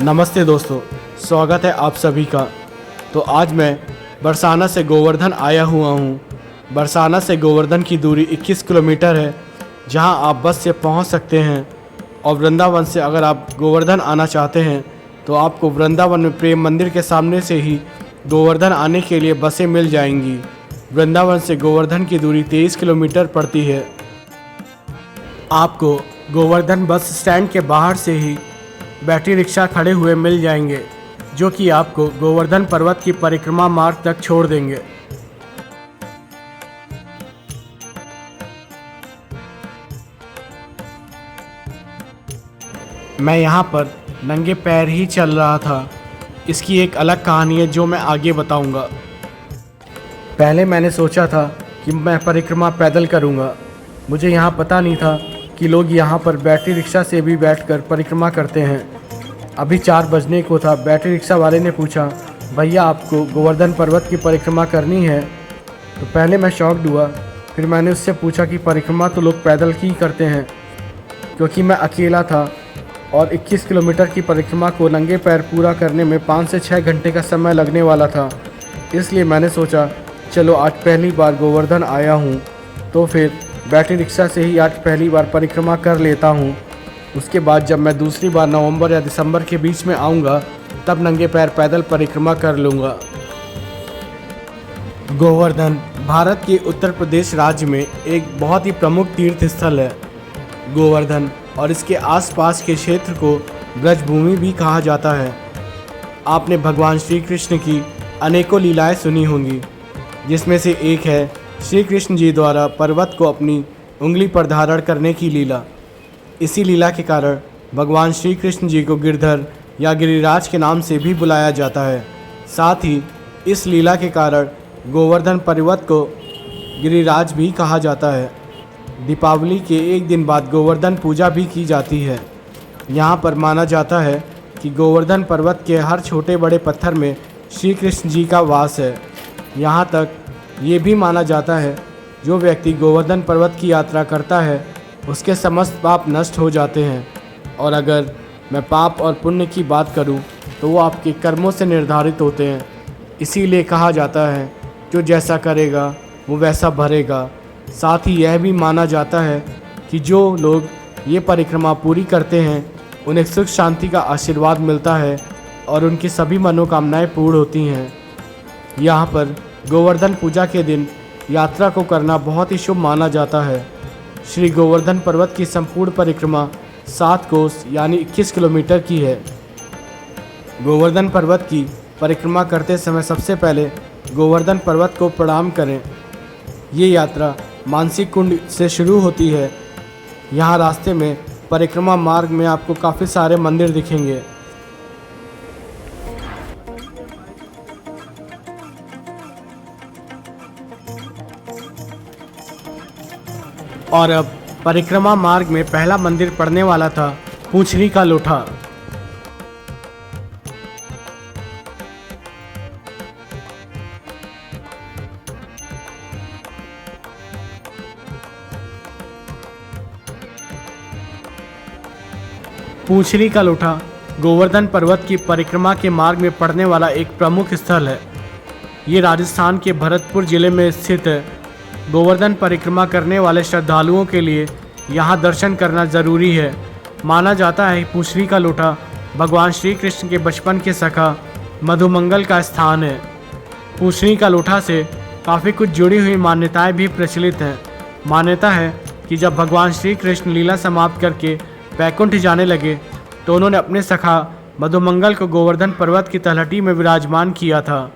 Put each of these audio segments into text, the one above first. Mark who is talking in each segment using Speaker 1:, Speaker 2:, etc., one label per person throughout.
Speaker 1: नमस्ते दोस्तों, स्वागत है आप सभी का। तो आज मैं बरसाना से गोवर्धन आया हुआ हूँ। बरसाना से गोवर्धन की दूरी 21 किलोमीटर है, जहाँ आप बस से पहुँच सकते हैं। और वृंदावन से अगर आप गोवर्धन आना चाहते हैं तो आपको वृंदावन में प्रेम मंदिर के सामने से ही गोवर्धन आने के लिए बसें मिल जाएंगी। वृंदावन से गोवर्धन की दूरी 23 किलोमीटर पड़ती है। आपको गोवर्धन बस स्टैंड के बाहर से ही बैटरी रिक्शा खड़े हुए मिल जाएंगे, जो कि आपको गोवर्धन पर्वत की परिक्रमा मार्ग तक छोड़ देंगे। मैं यहाँ पर नंगे पैर ही चल रहा था। इसकी एक अलग कहानी है जो मैं आगे बताऊंगा। पहले मैंने सोचा था कि मैं परिक्रमा पैदल करूंगा। मुझे यहाँ पता नहीं था कि लोग यहाँ पर बैटरी रिक्शा से भी बैठकर परिक्रमा करते हैं। अभी 4 बजने को था। बैटरी रिक्शा वाले ने पूछा, भैया आपको गोवर्धन पर्वत की परिक्रमा करनी है? तो पहले मैं शॉक्ड हुआ। फिर मैंने उससे पूछा कि परिक्रमा तो लोग पैदल ही करते हैं, क्योंकि मैं अकेला था और 21 किलोमीटर की परिक्रमा को नंगे पैर पूरा करने में 5 से 6 घंटे का समय लगने वाला था। इसलिए मैंने सोचा चलो आज पहली बार गोवर्धन आया हूँ तो फिर बैटरी रिक्शा से ही आज पहली बार परिक्रमा कर लेता हूँ। उसके बाद जब मैं दूसरी बार नवंबर या दिसंबर के बीच में आऊँगा तब नंगे पैर पैदल परिक्रमा कर लूँगा। गोवर्धन भारत के उत्तर प्रदेश राज्य में एक बहुत ही प्रमुख तीर्थ स्थल है। गोवर्धन और इसके आसपास के क्षेत्र को ब्रजभूमि भी कहा जाता है। आपने भगवान श्री कृष्ण की अनेकों लीलाएं सुनी होंगी, जिसमें से एक है श्री कृष्ण जी द्वारा पर्वत को अपनी उंगली पर धारण करने की लीला। इसी लीला के कारण भगवान श्री कृष्ण जी को गिरधर या गिरिराज के नाम से भी बुलाया जाता है। साथ ही इस लीला के कारण गोवर्धन पर्वत को गिरिराज भी कहा जाता है। दीपावली के एक दिन बाद गोवर्धन पूजा भी की जाती है। यहाँ पर माना जाता है कि गोवर्धन पर्वत के हर छोटे बड़े पत्थर में श्री कृष्ण जी का वास है। यहाँ तक ये भी माना जाता है जो व्यक्ति गोवर्धन पर्वत की यात्रा करता है उसके समस्त पाप नष्ट हो जाते हैं। और अगर मैं पाप और पुण्य की बात करूं तो वो आपके कर्मों से निर्धारित होते हैं। इसीलिए कहा जाता है जो जैसा करेगा वो वैसा भरेगा। साथ ही यह भी माना जाता है कि जो लोग ये परिक्रमा पूरी करते हैं उन्हें सुख शांति का आशीर्वाद मिलता है और उनकी सभी मनोकामनाएं पूर्ण होती हैं। यहाँ पर गोवर्धन पूजा के दिन यात्रा को करना बहुत ही शुभ माना जाता है। श्री गोवर्धन पर्वत की संपूर्ण परिक्रमा 7 कोस यानी 21 किलोमीटर की है। गोवर्धन पर्वत की परिक्रमा करते समय सबसे पहले गोवर्धन पर्वत को प्रणाम करें। ये यात्रा मानसी कुंड से शुरू होती है। यहाँ रास्ते में परिक्रमा मार्ग में आपको काफ़ी सारे मंदिर दिखेंगे। और अब परिक्रमा मार्ग में पहला मंदिर पड़ने वाला था पूछरी का लोठा। पूछरी का लोठा गोवर्धन पर्वत की परिक्रमा के मार्ग में पड़ने वाला एक प्रमुख स्थल है। ये राजस्थान के भरतपुर जिले में स्थित है। गोवर्धन परिक्रमा करने वाले श्रद्धालुओं के लिए यहाँ दर्शन करना ज़रूरी है। माना जाता है कि पूछरी का लोठा भगवान श्री कृष्ण के बचपन के सखा मधुमंगल का स्थान है। पूछरी का लोठा से काफ़ी कुछ जुड़ी हुई मान्यताएं भी प्रचलित हैं। मान्यता है कि जब भगवान श्री कृष्ण लीला समाप्त करके वैकुंठ जाने लगे तो उन्होंने अपने सखा मधुमंगल को गोवर्धन पर्वत की तलहटी में विराजमान किया था।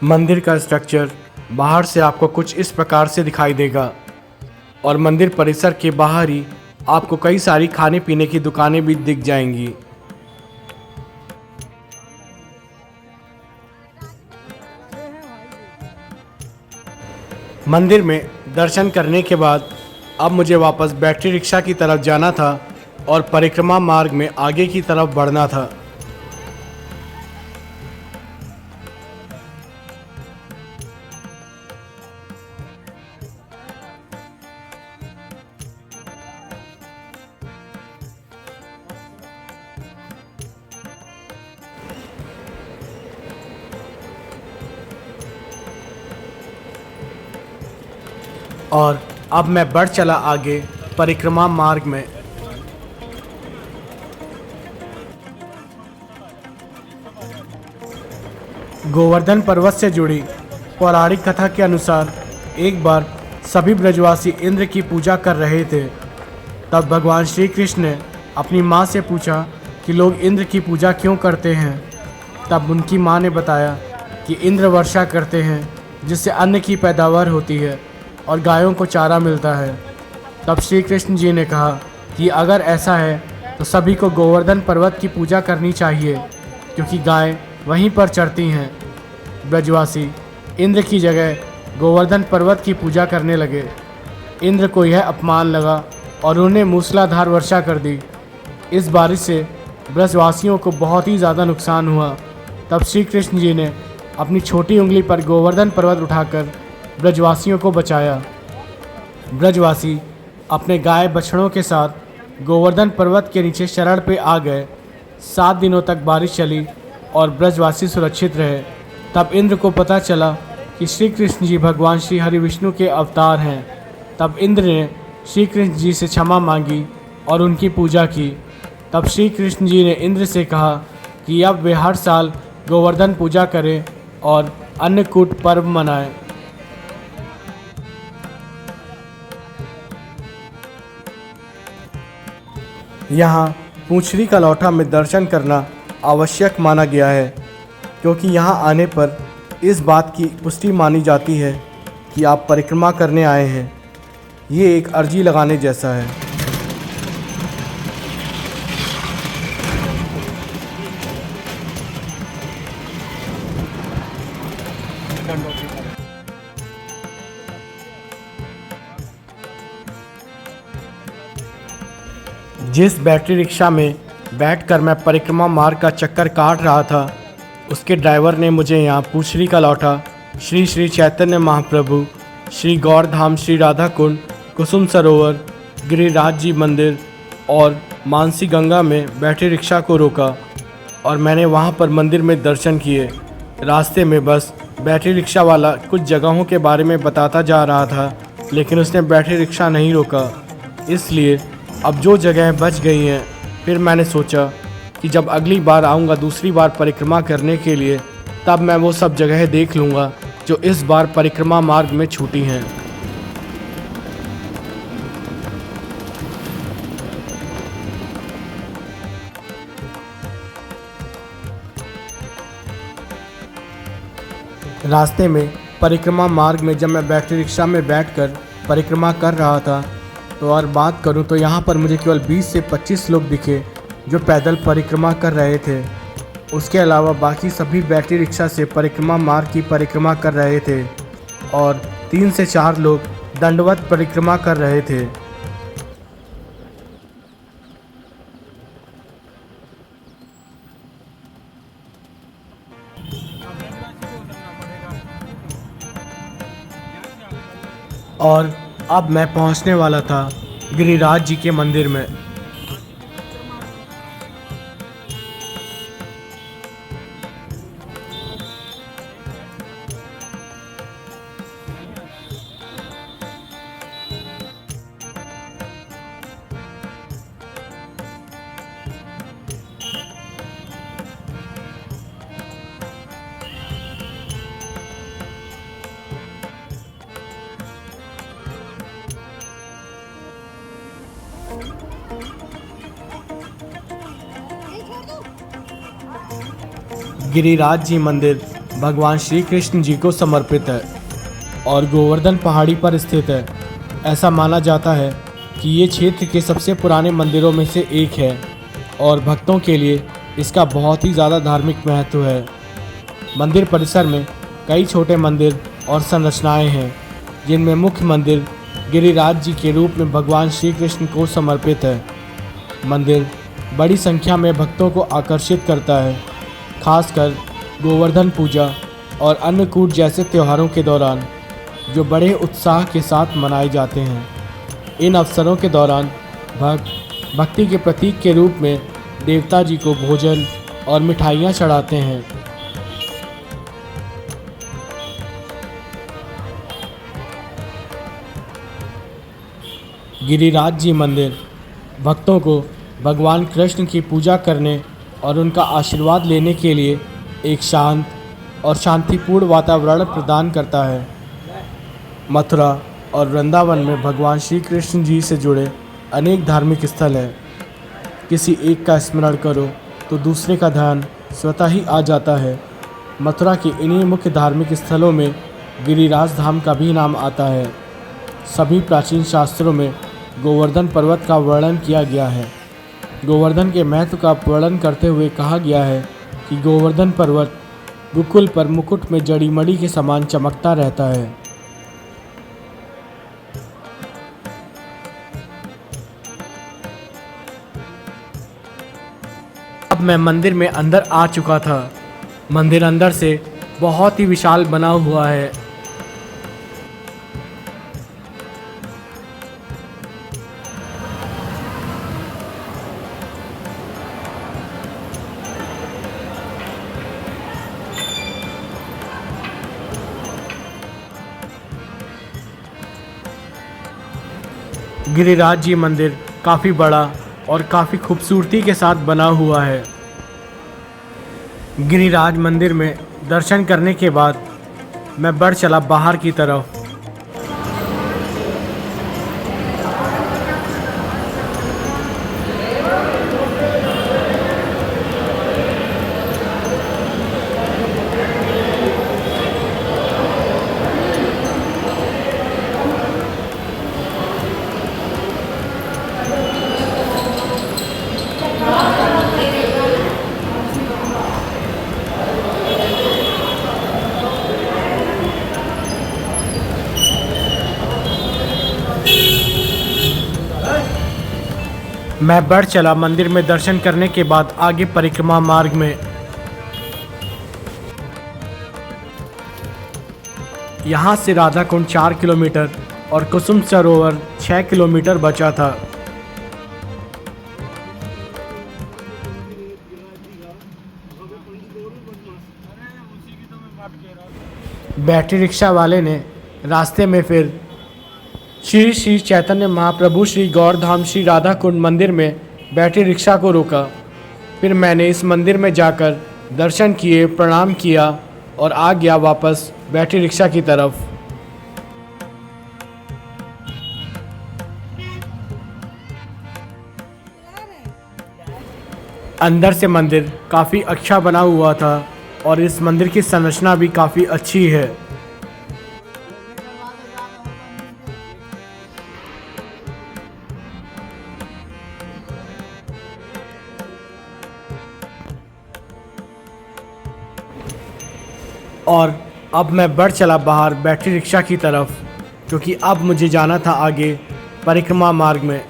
Speaker 1: मंदिर का स्ट्रक्चर बाहर से आपको कुछ इस प्रकार से दिखाई देगा और मंदिर परिसर के बाहर ही आपको कई सारी खाने पीने की दुकानें भी दिख जाएंगी। मंदिर में दर्शन करने के बाद अब मुझे वापस बैटरी रिक्शा की तरफ जाना था और परिक्रमा मार्ग में आगे की तरफ बढ़ना था। और अब मैं बढ़ चला आगे परिक्रमा मार्ग में। गोवर्धन पर्वत से जुड़ी पौराणिक कथा के अनुसार एक बार सभी ब्रजवासी इंद्र की पूजा कर रहे थे। तब भगवान श्री कृष्ण ने अपनी माँ से पूछा कि लोग इंद्र की पूजा क्यों करते हैं। तब उनकी माँ ने बताया कि इंद्र वर्षा करते हैं जिससे अन्न की पैदावार होती है और गायों को चारा मिलता है। तब श्री कृष्ण जी ने कहा कि अगर ऐसा है तो सभी को गोवर्धन पर्वत की पूजा करनी चाहिए क्योंकि गाय वहीं पर चरती हैं। ब्रजवासी इंद्र की जगह गोवर्धन पर्वत की पूजा करने लगे। इंद्र को यह अपमान लगा और उन्हें मूसलाधार वर्षा कर दी। इस बारिश से ब्रजवासियों को बहुत ही ज़्यादा नुकसान हुआ। तब श्री कृष्ण जी ने अपनी छोटी उंगली पर गोवर्धन पर्वत उठाकर ब्रजवासियों को बचाया। ब्रजवासी अपने गाय बछड़ों के साथ गोवर्धन पर्वत के नीचे शरण पे आ गए। 7 दिनों तक बारिश चली और ब्रजवासी सुरक्षित रहे। तब इंद्र को पता चला कि श्री कृष्ण जी भगवान श्री हरि विष्णु के अवतार हैं। तब इंद्र ने श्री कृष्ण जी से क्षमा मांगी और उनकी पूजा की। तब श्री कृष्ण जी ने इंद्र से कहा कि अब वे हर साल गोवर्धन पूजा करें और अन्नकूट पर्व मनाएं। यहाँ पूंछरी का लौठा में दर्शन करना आवश्यक माना गया है क्योंकि यहाँ आने पर इस बात की पुष्टि मानी जाती है कि आप परिक्रमा करने आए हैं। ये एक अर्जी लगाने जैसा है। जिस बैटरी रिक्शा में बैठकर मैं परिक्रमा मार्ग का चक्कर काट रहा था उसके ड्राइवर ने मुझे यहाँ पूंछरी का लौठा, श्री श्री चैतन्य महाप्रभु, श्री गौर धाम, श्री राधा कुंड, कुसुम सरोवर, गिरिराज जी मंदिर और मानसी गंगा में बैटरी रिक्शा को रोका और मैंने वहाँ पर मंदिर में दर्शन किए। रास्ते में बस बैटरी रिक्शा वाला कुछ जगहों के बारे में बताता जा रहा था लेकिन उसने बैटरी रिक्शा नहीं रोका। इसलिए अब जो जगहें बच गई हैं फिर मैंने सोचा कि जब अगली बार आऊँगा दूसरी बार परिक्रमा करने के लिए तब मैं वो सब जगहें देख लूँगा जो इस बार परिक्रमा मार्ग में छूटी हैं। रास्ते में परिक्रमा मार्ग में जब मैं बैटरी रिक्शा में बैठकर परिक्रमा कर रहा था तो और बात करूं तो यहाँ पर मुझे केवल 20 से 25 लोग दिखे जो पैदल परिक्रमा कर रहे थे। उसके अलावा बाकी सभी बैटरी रिक्शा से परिक्रमा मार्ग की परिक्रमा कर रहे थे और 3 से 4 लोग दंडवत परिक्रमा कर रहे थे। और अब मैं पहुंचने वाला था गिरिराज जी के मंदिर में। गिरिराज जी मंदिर भगवान श्री कृष्ण जी को समर्पित है और गोवर्धन पहाड़ी पर स्थित है। ऐसा माना जाता है कि ये क्षेत्र के सबसे पुराने मंदिरों में से एक है और भक्तों के लिए इसका बहुत ही ज़्यादा धार्मिक महत्व है। मंदिर परिसर में कई छोटे मंदिर और संरचनाएं हैं जिनमें मुख्य मंदिर गिरिराज जी के रूप में भगवान श्री कृष्ण को समर्पित है। मंदिर बड़ी संख्या में भक्तों को आकर्षित करता है, खासकर गोवर्धन पूजा और अन्नकूट जैसे त्योहारों के दौरान, जो बड़े उत्साह के साथ मनाए जाते हैं। इन अवसरों के दौरान भक्त भक्ति के प्रतीक के रूप में देवता जी को भोजन और मिठाइयाँ चढ़ाते हैं। गिरिराज जी मंदिर भक्तों को भगवान कृष्ण की पूजा करने और उनका आशीर्वाद लेने के लिए एक शांत और शांतिपूर्ण वातावरण प्रदान करता है। मथुरा और वृंदावन में भगवान श्री कृष्ण जी से जुड़े अनेक धार्मिक स्थल हैं। किसी एक का स्मरण करो तो दूसरे का ध्यान स्वतः ही आ जाता है। मथुरा के इन्हीं मुख्य धार्मिक स्थलों में गिरिराज धाम का भी नाम आता है। सभी प्राचीन शास्त्रों में गोवर्धन पर्वत का वर्णन किया गया है। गोवर्धन के महत्व का वर्णन करते हुए कहा गया है कि गोवर्धन पर्वत गोकुल पर मुकुट में जड़ी मणि के समान चमकता रहता है। अब मैं मंदिर में अंदर आ चुका था। मंदिर अंदर से बहुत ही विशाल बना हुआ है। गिरिराज जी मंदिर काफ़ी बड़ा और काफ़ी खूबसूरती के साथ बना हुआ है। गिरिराज मंदिर में दर्शन करने के बाद मैं बढ़ चला बाहर की तरफ। मैं बढ़ चला मंदिर में दर्शन करने के बाद आगे परिक्रमा मार्ग में। यहाँ से राधा कुंड 4 किलोमीटर और कुसुम सरोवर 6 किलोमीटर बचा था। बैटरी रिक्शा वाले ने रास्ते में फिर श्री श्री चैतन्य महाप्रभु श्री गौरधाम श्री राधा कुंड मंदिर में बैटरी रिक्शा को रोका। फिर मैंने इस मंदिर में जाकर दर्शन किए, प्रणाम किया और आ गया वापस बैटरी रिक्शा की तरफ। अंदर से मंदिर काफ़ी अच्छा बना हुआ था और इस मंदिर की संरचना भी काफ़ी अच्छी है। और अब मैं बढ़ चला बाहर बैटरी रिक्शा की तरफ, क्योंकि अब मुझे जाना था आगे परिक्रमा मार्ग में।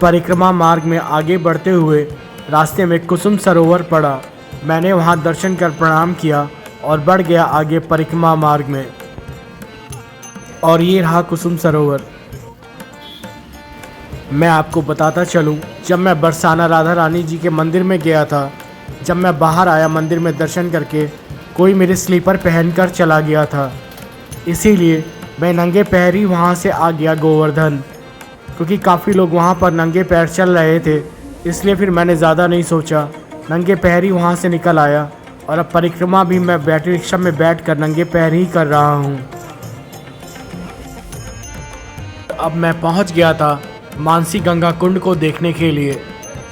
Speaker 1: परिक्रमा मार्ग में आगे बढ़ते हुए रास्ते में कुसुम सरोवर पड़ा। मैंने वहां दर्शन कर प्रणाम किया और बढ़ गया आगे परिक्रमा मार्ग में। और ये रहा कुसुम सरोवर। मैं आपको बताता चलूं, जब मैं बरसाना राधा रानी जी के मंदिर में गया था, जब मैं बाहर आया मंदिर में दर्शन करके, कोई मेरे स्लीपर पहनकर चला गया था। इसीलिए मैं नंगे पैर ही वहाँ से आ गया गोवर्धन, क्योंकि काफ़ी लोग वहाँ पर नंगे पैर चल रहे थे। इसलिए फिर मैंने ज़्यादा नहीं सोचा, नंगे पैर ही वहाँ से निकल आया। और अब परिक्रमा भी मैं बैटरी रिक्शा में बैठकर नंगे पैर ही कर रहा हूँ। अब मैं पहुँच गया था मानसी गंगा कुंड को देखने के लिए।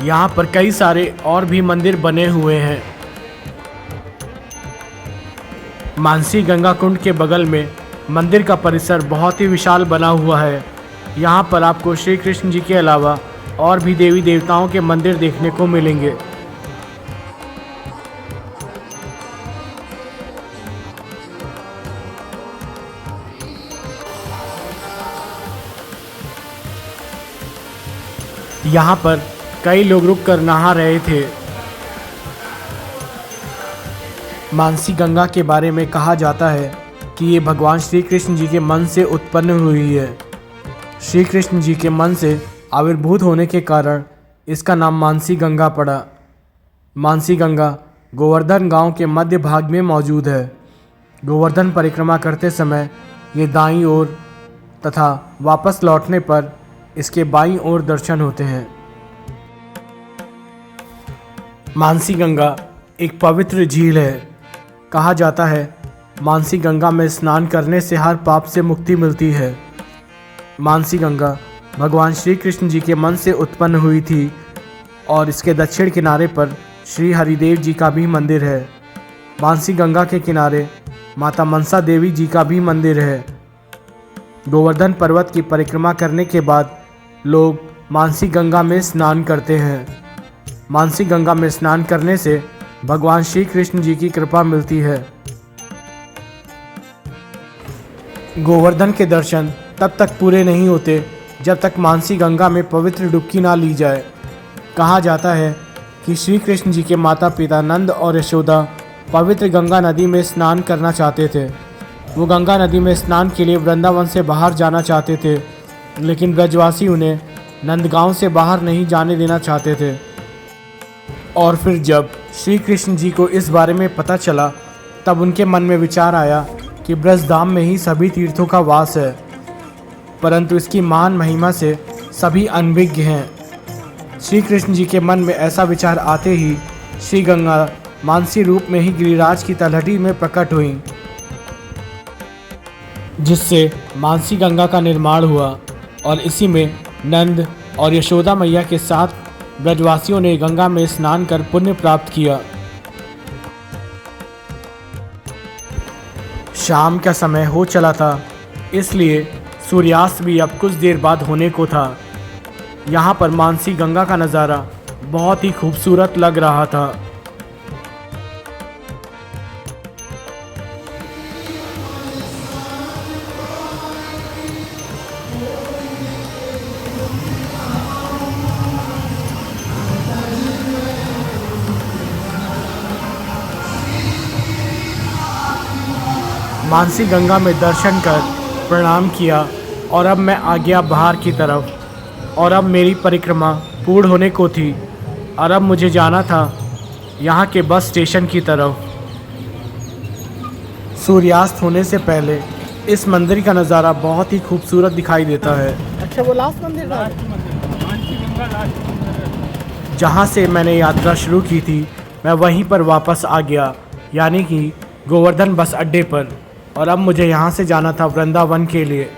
Speaker 1: यहाँ पर कई सारे और भी मंदिर बने हुए हैं। मानसी गंगा कुंड के बगल में मंदिर का परिसर बहुत ही विशाल बना हुआ है। यहाँ पर आपको श्री कृष्ण जी के अलावा और भी देवी देवताओं के मंदिर देखने को मिलेंगे। यहाँ पर कई लोग रुककर नहा रहे थे। मानसी गंगा के बारे में कहा जाता है कि ये भगवान श्री कृष्ण जी के मन से उत्पन्न हुई है। श्री कृष्ण जी के मन से आविर्भूत होने के कारण इसका नाम मानसी गंगा पड़ा। मानसी गंगा गोवर्धन गांव के मध्य भाग में मौजूद है। गोवर्धन परिक्रमा करते समय ये दाईं ओर तथा वापस लौटने पर इसके बाईं ओर दर्शन होते हैं। मानसी गंगा एक पवित्र झील है। कहा जाता है मानसी गंगा में स्नान करने से हर पाप से मुक्ति मिलती है। मानसी गंगा भगवान श्री कृष्ण जी के मन से उत्पन्न हुई थी और इसके दक्षिण किनारे पर श्री हरिदेव जी का भी मंदिर है। मानसी गंगा के किनारे माता मनसा देवी जी का भी मंदिर है। गोवर्धन पर्वत की परिक्रमा करने के बाद लोग मानसी गंगा में स्नान करते हैं। मानसी गंगा में स्नान करने से भगवान श्री कृष्ण जी की कृपा मिलती है। गोवर्धन के दर्शन तब तक पूरे नहीं होते जब तक मानसी गंगा में पवित्र डुबकी ना ली जाए। कहा जाता है कि श्री कृष्ण जी के माता पिता नंद और यशोदा पवित्र गंगा नदी में स्नान करना चाहते थे। वो गंगा नदी में स्नान के लिए वृंदावन से बाहर जाना चाहते थे, लेकिन ब्रजवासी उन्हें नंदगांव से बाहर नहीं जाने देना चाहते थे। और फिर जब श्री कृष्ण जी को इस बारे में पता चला तब उनके मन में विचार आया कि ब्रजधाम में ही सभी तीर्थों का वास है, परंतु इसकी महान महिमा से सभी अनभिज्ञ हैं। श्री कृष्ण जी के मन में ऐसा विचार आते ही श्री गंगा मानसी रूप में ही गिरिराज की तलहटी में प्रकट हुई, जिससे मानसी गंगा का निर्माण हुआ और इसी में नंद और यशोदा मैया के साथ ब्रजवासियों ने गंगा में स्नान कर पुण्य प्राप्त किया। शाम का समय हो चला था, इसलिए सूर्यास्त भी अब कुछ देर बाद होने को था। यहाँ पर मानसी गंगा का नज़ारा बहुत ही खूबसूरत लग रहा था। मानसी गंगा में दर्शन कर प्रणाम किया और अब मैं आ गया बाहर की तरफ और अब मेरी परिक्रमा पूर्ण होने को थी और अब मुझे जाना था यहाँ के बस स्टेशन की तरफ। सूर्यास्त होने से पहले इस मंदिर का नज़ारा बहुत ही खूबसूरत दिखाई देता है।
Speaker 2: अच्छा, वो लास्ट मंदिर था
Speaker 1: जहाँ से मैंने यात्रा शुरू की थी मैं वहीं पर वापस आ गया, यानी कि गोवर्धन बस अड्डे पर, और अब मुझे यहाँ से जाना था वृंदावन के लिए।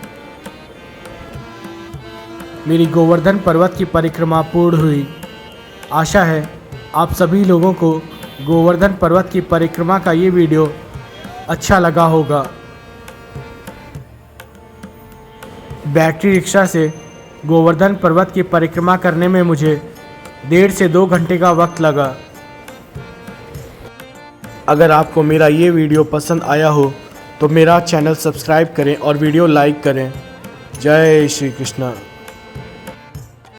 Speaker 1: मेरी गोवर्धन पर्वत की परिक्रमा पूर्ण हुई। आशा है आप सभी लोगों को गोवर्धन पर्वत की परिक्रमा का ये वीडियो अच्छा लगा होगा। बैटरी रिक्शा से गोवर्धन पर्वत की परिक्रमा करने में मुझे 1.5 से 2 घंटे का वक्त लगा। अगर आपको मेरा ये वीडियो पसंद आया हो तो मेरा चैनल सब्सक्राइब करें और वीडियो लाइक करें। जय श्री कृष्णा।